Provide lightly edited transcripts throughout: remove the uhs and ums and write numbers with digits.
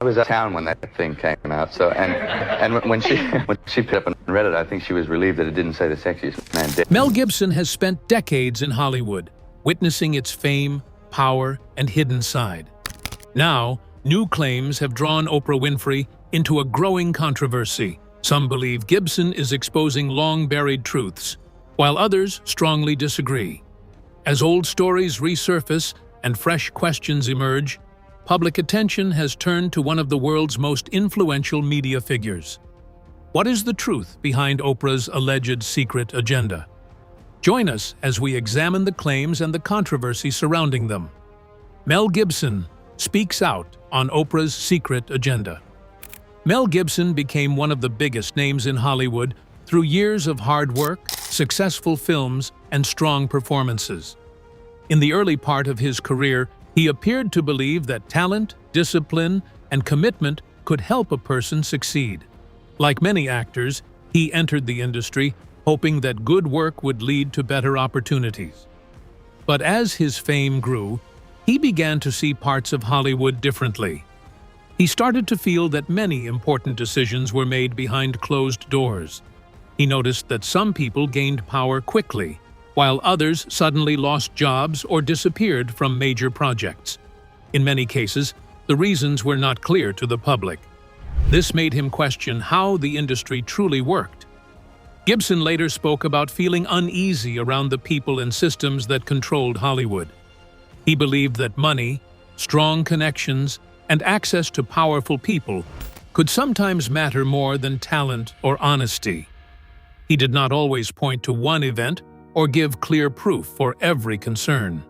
was out of town when that thing came out, so when she picked up and read it, I think she was relieved that it didn't say the sexiest man dead. Mel Gibson has spent decades in Hollywood, witnessing its fame, power, and hidden side. Now, new claims have drawn Oprah Winfrey into a growing controversy. Some believe Gibson is exposing long-buried truths, while others strongly disagree. As old stories resurface and fresh questions emerge, public attention has turned to one of the world's most influential media figures. What is the truth behind Oprah's alleged secret agenda? Join us as we examine the claims and the controversy surrounding them. Mel Gibson speaks out on Oprah's secret agenda. Mel Gibson became one of the biggest names in Hollywood through years of hard work, successful films, and strong performances. In the early part of his career, he appeared to believe that talent, discipline, and commitment could help a person succeed. Like many actors, he entered the industry hoping that good work would lead to better opportunities. But as his fame grew, he began to see parts of Hollywood differently. He started to feel that many important decisions were made behind closed doors. He noticed that some people gained power quickly, while others suddenly lost jobs or disappeared from major projects. In many cases, the reasons were not clear to the public. This made him question how the industry truly worked. Gibson later spoke about feeling uneasy around the people and systems that controlled Hollywood. He believed that money, strong connections, and access to powerful people could sometimes matter more than talent or honesty. He did not always point to one event or give clear proof for every concern.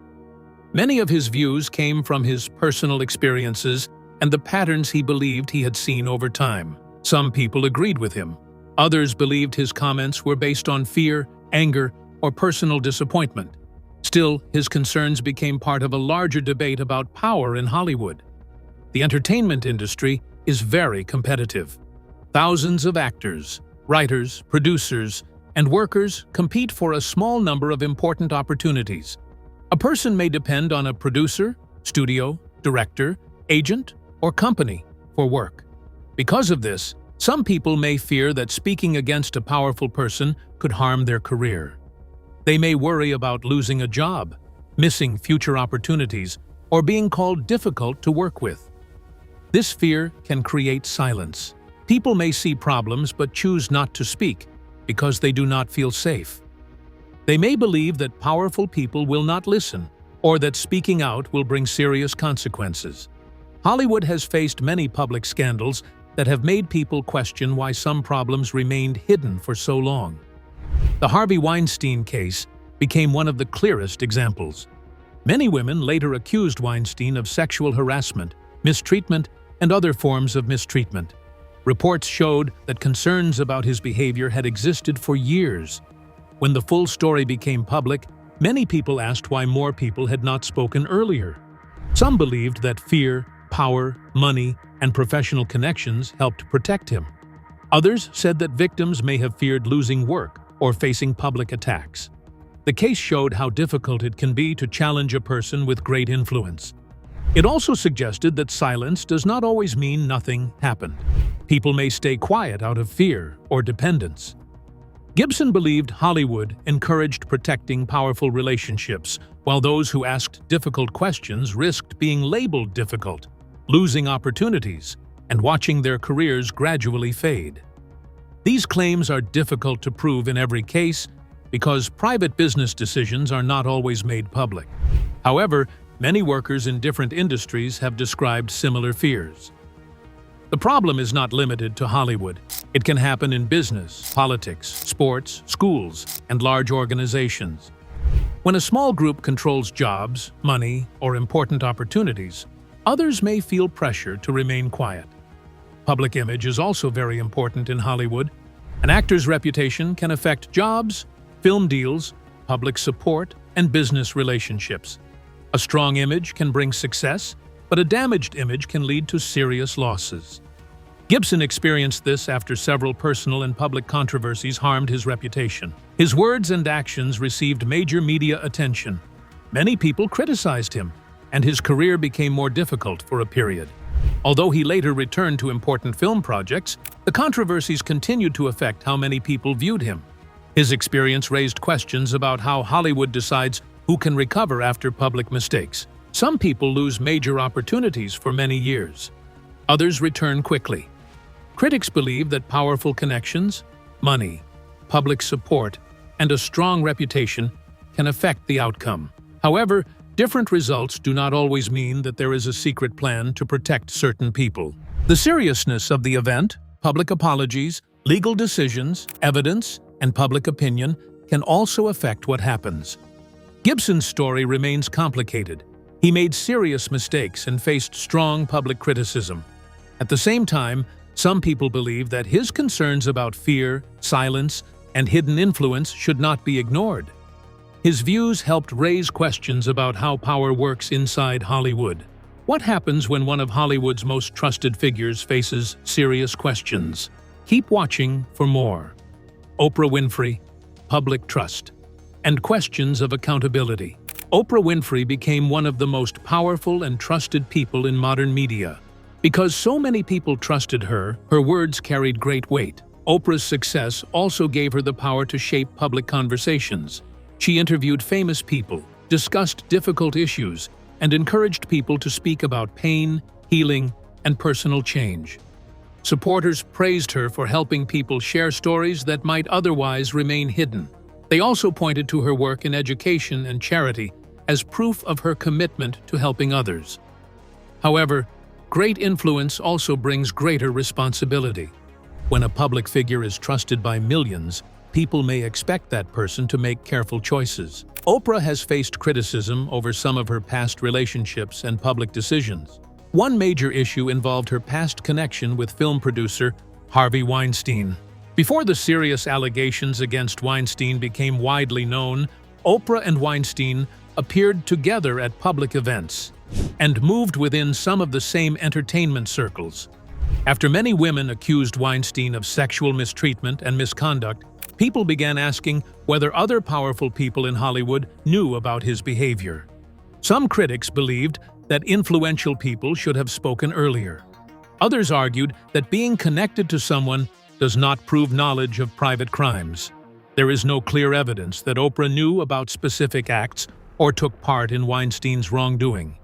Many of his views came from his personal experiences and the patterns he believed he had seen over time. Some people agreed with him. Others believed his comments were based on fear, anger, or personal disappointment. Still, his concerns became part of a larger debate about power in Hollywood. The entertainment industry is very competitive. Thousands of actors, writers, producers, and workers compete for a small number of important opportunities. A person may depend on a producer, studio, director, agent, or company for work. Because of this, some people may fear that speaking against a powerful person could harm their career. They may worry about losing a job, missing future opportunities, or being called difficult to work with. This fear can create silence. People may see problems but choose not to speak because they do not feel safe. They may believe that powerful people will not listen or that speaking out will bring serious consequences. Hollywood has faced many public scandals that have made people question why some problems remained hidden for so long. The Harvey Weinstein case became one of the clearest examples. Many women later accused Weinstein of sexual harassment, mistreatment, and other forms of mistreatment. Reports showed that concerns about his behavior had existed for years. When the full story became public, many people asked why more people had not spoken earlier. Some believed that fear, power, money, and professional connections helped protect him. Others said that victims may have feared losing work or facing public attacks. The case showed how difficult it can be to challenge a person with great influence. It also suggested that silence does not always mean nothing happened. People may stay quiet out of fear or dependence. Gibson believed Hollywood encouraged protecting powerful relationships, while those who asked difficult questions risked being labeled difficult, losing opportunities, and watching their careers gradually fade. These claims are difficult to prove in every case because private business decisions are not always made public. However, many workers in different industries have described similar fears. The problem is not limited to Hollywood. It can happen in business, politics, sports, schools, and large organizations. When a small group controls jobs, money, or important opportunities, others may feel pressure to remain quiet. Public image is also very important in Hollywood. An actor's reputation can affect jobs, film deals, public support, and business relationships. A strong image can bring success, but a damaged image can lead to serious losses. Gibson experienced this after several personal and public controversies harmed his reputation. His words and actions received major media attention. Many people criticized him, and his career became more difficult for a period. Although he later returned to important film projects, the controversies continued to affect how many people viewed him. His experience raised questions about how Hollywood decides who can recover after public mistakes. Some people lose major opportunities for many years. Others return quickly. Critics believe that powerful connections, money, public support, and a strong reputation can affect the outcome. However, different results do not always mean that there is a secret plan to protect certain people. The seriousness of the event, public apologies, legal decisions, evidence, and public opinion can also affect what happens. Gibson's story remains complicated. He made serious mistakes and faced strong public criticism. At the same time, some people believe that his concerns about fear, silence, and hidden influence should not be ignored. His views helped raise questions about how power works inside Hollywood. What happens when one of Hollywood's most trusted figures faces serious questions? Keep watching for more. Oprah Winfrey, public trust, and questions of accountability. Oprah Winfrey became one of the most powerful and trusted people in modern media. Because so many people trusted her, her words carried great weight. Oprah's success also gave her the power to shape public conversations. She interviewed famous people, discussed difficult issues, and encouraged people to speak about pain, healing, and personal change. Supporters praised her for helping people share stories that might otherwise remain hidden. They also pointed to her work in education and charity as proof of her commitment to helping others. However, great influence also brings greater responsibility. When a public figure is trusted by millions, people may expect that person to make careful choices. Oprah has faced criticism over some of her past relationships and public decisions. One major issue involved her past connection with film producer Harvey Weinstein. Before the serious allegations against Weinstein became widely known, Oprah and Weinstein appeared together at public events and moved within some of the same entertainment circles. After many women accused Weinstein of sexual mistreatment and misconduct, people began asking whether other powerful people in Hollywood knew about his behavior. Some critics believed that influential people should have spoken earlier. Others argued that being connected to someone does not prove knowledge of private crimes. There is no clear evidence that Oprah knew about specific acts or took part in Weinstein's wrongdoing.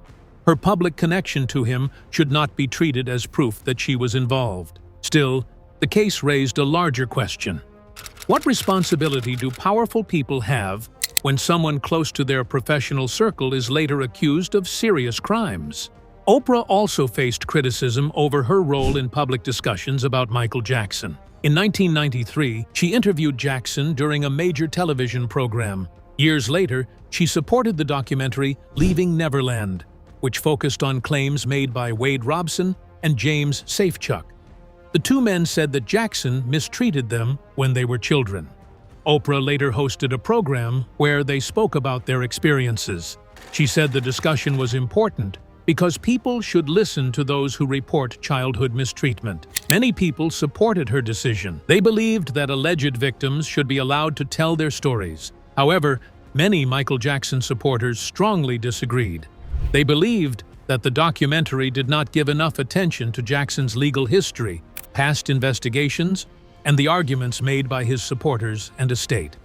Her public connection to him should not be treated as proof that she was involved. Still, the case raised a larger question. What responsibility do powerful people have when someone close to their professional circle is later accused of serious crimes? Oprah also faced criticism over her role in public discussions about Michael Jackson. In 1993, she interviewed Jackson during a major television program. Years later, she supported the documentary Leaving Neverland, which focused on claims made by Wade Robson and James Safechuck. The two men said that Jackson mistreated them when they were children. Oprah later hosted a program where they spoke about their experiences. She said the discussion was important because people should listen to those who report childhood mistreatment. Many people supported her decision. They believed that alleged victims should be allowed to tell their stories. However, many Michael Jackson supporters strongly disagreed. They believed that the documentary did not give enough attention to Jackson's legal history, past investigations, and the arguments made by his supporters and estate.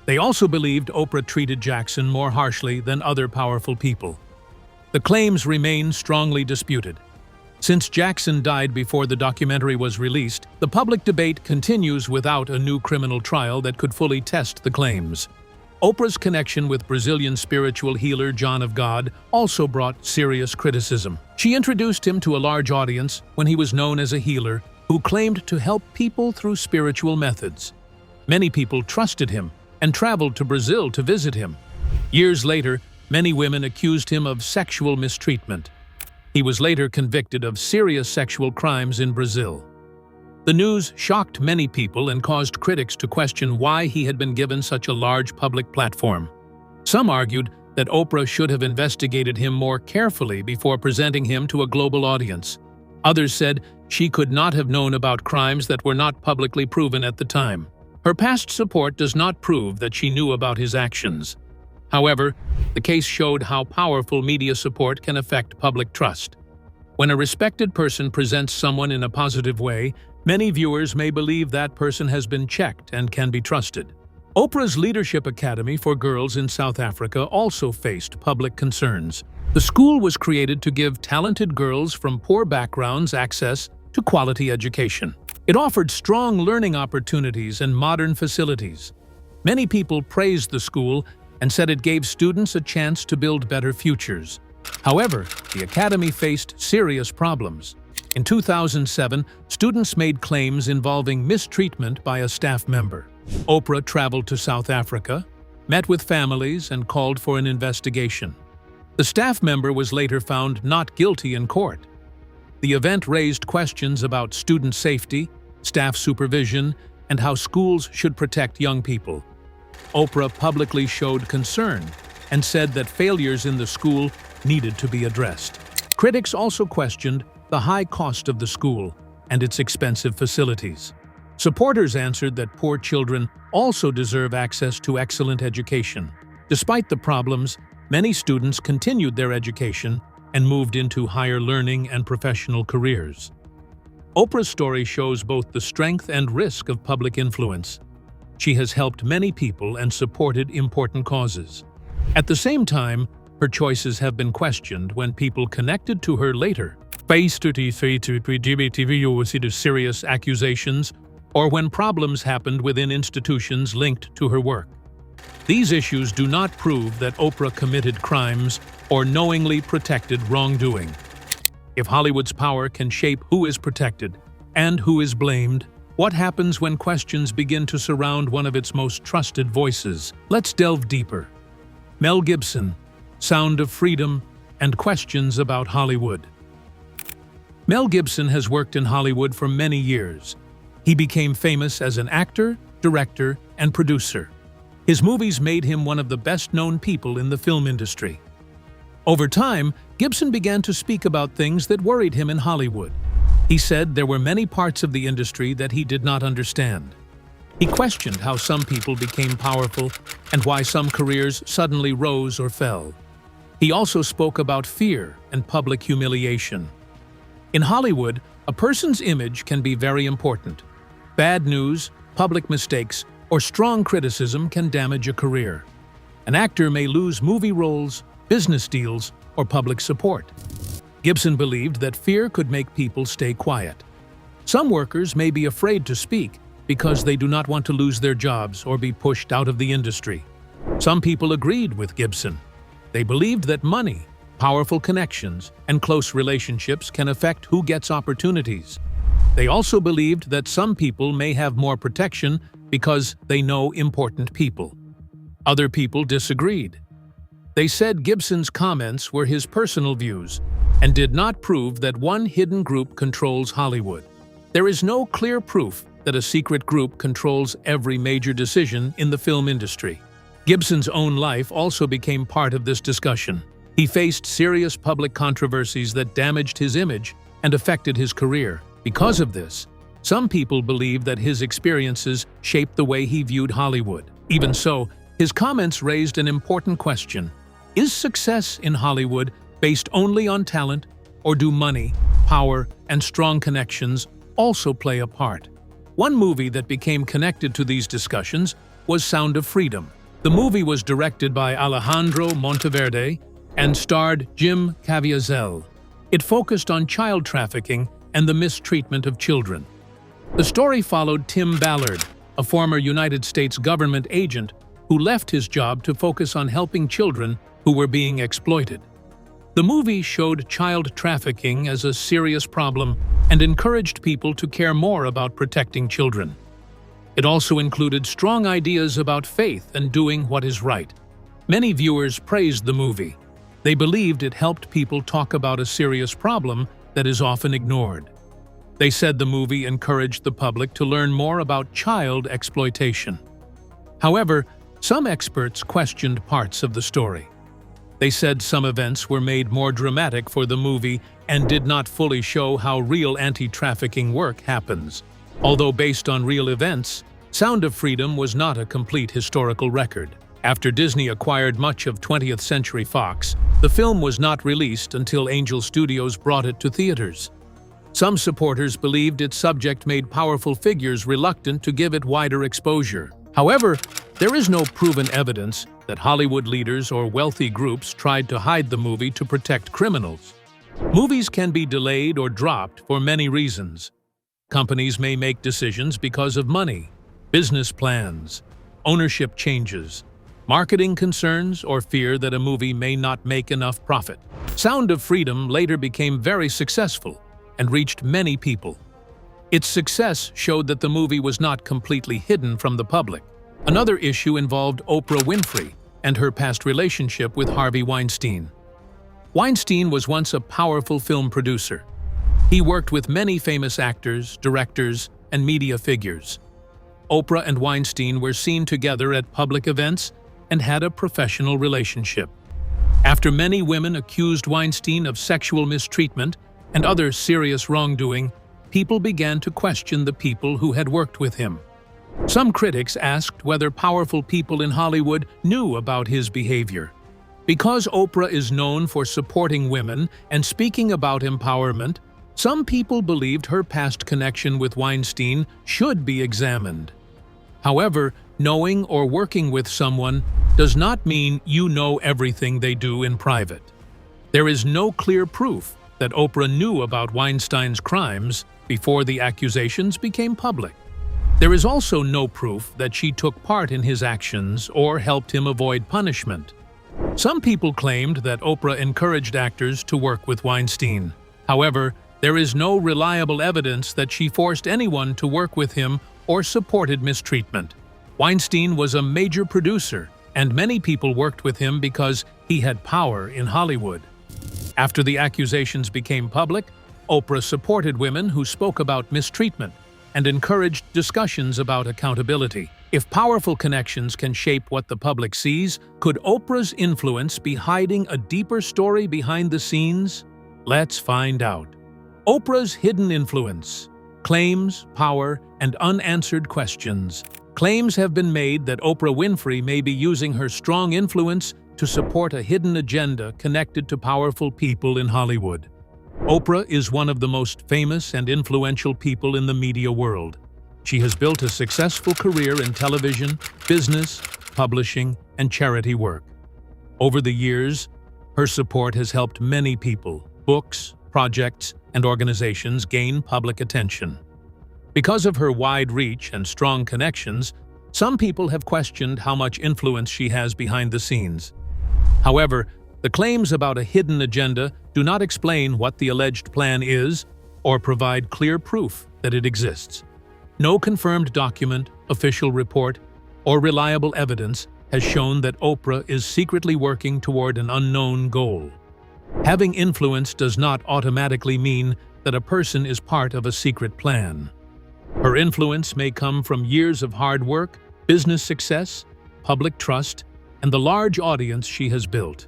They also believed Oprah treated Jackson more harshly than other powerful people. The claims remain strongly disputed. Since Jackson died before the documentary was released, the public debate continues without a new criminal trial that could fully test the claims. Oprah's connection with Brazilian spiritual healer John of God also brought serious criticism. She introduced him to a large audience when he was known as a healer who claimed to help people through spiritual methods. Many people trusted him and traveled to Brazil to visit him. Years later, many women accused him of sexual mistreatment. He was later convicted of serious sexual crimes in Brazil. The news shocked many people and caused critics to question why he had been given such a large public platform. Some argued that Oprah should have investigated him more carefully before presenting him to a global audience. Others said she could not have known about crimes that were not publicly proven at the time. Her past support does not prove that she knew about his actions. However, the case showed how powerful media support can affect public trust. When a respected person presents someone in a positive way, many viewers may believe that person has been checked and can be trusted. Oprah's Leadership Academy for Girls in South Africa also faced public concerns. The school was created to give talented girls from poor backgrounds access to quality education. It offered strong learning opportunities and modern facilities. Many people praised the school and said it gave students a chance to build better futures. However, the academy faced serious problems. In 2007, students made claims involving mistreatment by a staff member. Oprah traveled to South Africa, met with families, and called for an investigation. The staff member was later found not guilty in court. The event raised questions about student safety, staff supervision, and how schools should protect young people. Oprah publicly showed concern and said that failures in the school needed to be addressed. Critics also questioned the high cost of the school and its expensive facilities. Supporters answered that poor children also deserve access to excellent education. Despite the problems, many students continued their education and moved into higher learning and professional careers. Oprah's story shows both the strength and risk of public influence. She has helped many people and supported important causes. At the same time, her choices have been questioned when people connected to her later faced serious accusations or when problems happened within institutions linked to her work. These issues do not prove that Oprah committed crimes or knowingly protected wrongdoing. If Hollywood's power can shape who is protected and who is blamed, what happens when questions begin to surround one of its most trusted voices? Let's delve deeper. Mel Gibson, Sound of Freedom, and Questions About Hollywood. Mel Gibson has worked in Hollywood for many years. He became famous as an actor, director, and producer. His movies made him one of the best-known people in the film industry. Over time, Gibson began to speak about things that worried him in Hollywood. He said there were many parts of the industry that he did not understand. He questioned how some people became powerful and why some careers suddenly rose or fell. He also spoke about fear and public humiliation. In Hollywood, a person's image can be very important. Bad news, public mistakes, or strong criticism can damage a career. An actor may lose movie roles, business deals, or public support. Gibson believed that fear could make people stay quiet. Some workers may be afraid to speak because they do not want to lose their jobs or be pushed out of the industry. Some people agreed with Gibson. They believed that money, powerful connections, and close relationships can affect who gets opportunities. They also believed that some people may have more protection because they know important people. Other people disagreed. They said Gibson's comments were his personal views and did not prove that one hidden group controls Hollywood. There is no clear proof that a secret group controls every major decision in the film industry. Gibson's own life also became part of this discussion. He faced serious public controversies that damaged his image and affected his career. Because of this, some people believe that his experiences shaped the way he viewed Hollywood. Even so, his comments raised an important question. Is success in Hollywood based only on talent, or do money, power, and strong connections also play a part? One movie that became connected to these discussions was Sound of Freedom. The movie was directed by Alejandro Monteverde and starred Jim Caviezel. It focused on child trafficking and the mistreatment of children. The story followed Tim Ballard, a former United States government agent who left his job to focus on helping children who were being exploited. The movie showed child trafficking as a serious problem and encouraged people to care more about protecting children. It also included strong ideas about faith and doing what is right. Many viewers praised the movie. They believed it helped people talk about a serious problem that is often ignored. They said the movie encouraged the public to learn more about child exploitation. However, some experts questioned parts of the story. They said some events were made more dramatic for the movie and did not fully show how real anti-trafficking work happens. Although based on real events, Sound of Freedom was not a complete historical record. After Disney acquired much of 20th Century Fox, The film was not released until Angel Studios brought it to theaters. Some supporters believed its subject made powerful figures reluctant to give it wider exposure. However, there is no proven evidence that Hollywood leaders or wealthy groups tried to hide the movie to protect criminals. Movies can be delayed or dropped for many reasons. Companies may make decisions because of money, business plans, ownership changes, marketing concerns, or fear that a movie may not make enough profit. Sound of Freedom later became very successful and reached many people. Its success showed that the movie was not completely hidden from the public. Another issue involved Oprah Winfrey and her past relationship with Harvey Weinstein. Weinstein was once a powerful film producer. He worked with many famous actors, directors, and media figures. Oprah and Weinstein were seen together at public events and had a professional relationship. After many women accused Weinstein of sexual mistreatment and other serious wrongdoing, people began to question the people who had worked with him. Some critics asked whether powerful people in Hollywood knew about his behavior. Because Oprah is known for supporting women and speaking about empowerment, some people believed her past connection with Weinstein should be examined. However, knowing or working with someone does not mean you know everything they do in private. There is no clear proof that Oprah knew about Weinstein's crimes before the accusations became public. There is also no proof that she took part in his actions or helped him avoid punishment. Some people claimed that Oprah encouraged actors to work with Weinstein. However, there is no reliable evidence that she forced anyone to work with him or supported mistreatment. Weinstein was a major producer, and many people worked with him because he had power in Hollywood. After the accusations became public, Oprah supported women who spoke about mistreatment and encouraged discussions about accountability. If powerful connections can shape what the public sees, could Oprah's influence be hiding a deeper story behind the scenes? Let's find out. Oprah's hidden influence. Claims, power, and unanswered questions. Claims have been made that Oprah Winfrey may be using her strong influence to support a hidden agenda connected to powerful people in Hollywood. Oprah is one of the most famous and influential people in the media world. She has built a successful career in television, business, publishing, and charity work. Over the years, her support has helped many people, books, projects, and organizations gain public attention. Because of her wide reach and strong connections, some people have questioned how much influence she has behind the scenes. However, the claims about a hidden agenda do not explain what the alleged plan is or provide clear proof that it exists. No confirmed document, official report, or reliable evidence has shown that Oprah is secretly working toward an unknown goal. Having influence does not automatically mean that a person is part of a secret plan. Her influence may come from years of hard work, business success, public trust, and the large audience she has built.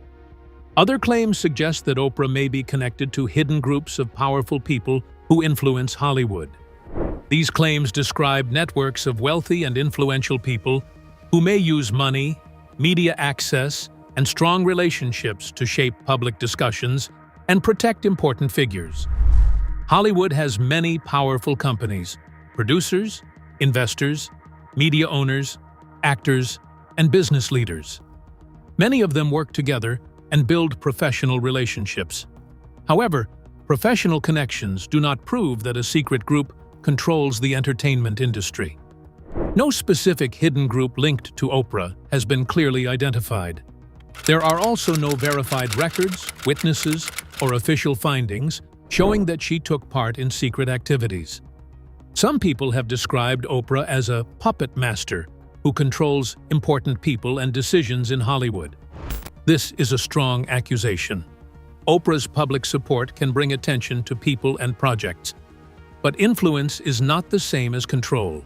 Other claims suggest that Oprah may be connected to hidden groups of powerful people who influence Hollywood. These claims describe networks of wealthy and influential people who may use money, media access, and strong relationships to shape public discussions and protect important figures. Hollywood has many powerful companies, producers, investors, media owners, actors, and business leaders. Many of them work together and build professional relationships. However, professional connections do not prove that a secret group controls the entertainment industry. No specific hidden group linked to Oprah has been clearly identified. There are also no verified records, witnesses, or official findings showing that she took part in secret activities. Some people have described Oprah as a puppet master who controls important people and decisions in Hollywood. This is a strong accusation. Oprah's public support can bring attention to people and projects, but influence is not the same as control.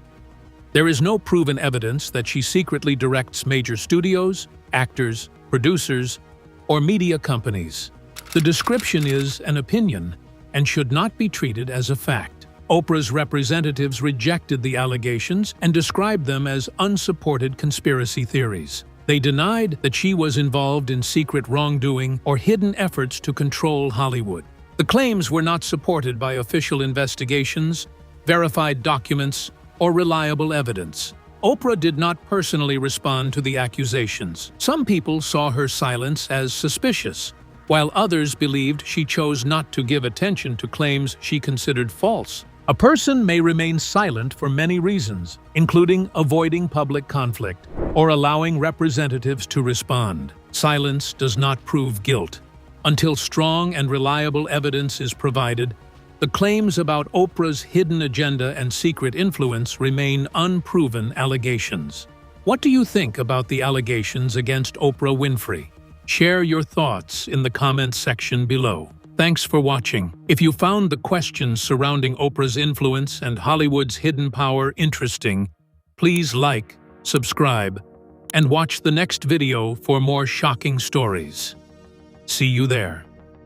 There is no proven evidence that she secretly directs major studios, actors, producers, or media companies. The description is an opinion and should not be treated as a fact. Oprah's representatives rejected the allegations and described them as unsupported conspiracy theories. They denied that she was involved in secret wrongdoing or hidden efforts to control Hollywood. The claims were not supported by official investigations, verified documents, or reliable evidence. Oprah did not personally respond to the accusations. Some people saw her silence as suspicious, while others believed she chose not to give attention to claims she considered false. A person may remain silent for many reasons, including avoiding public conflict or allowing representatives to respond. Silence does not prove guilt. Until strong and reliable evidence is provided, the claims about Oprah's hidden agenda and secret influence remain unproven allegations. What do you think about the allegations against Oprah Winfrey? Share your thoughts in the comments section below. Thanks for watching. If you found the questions surrounding Oprah's influence and Hollywood's hidden power interesting, please like, subscribe, and watch the next video for more shocking stories. See you there.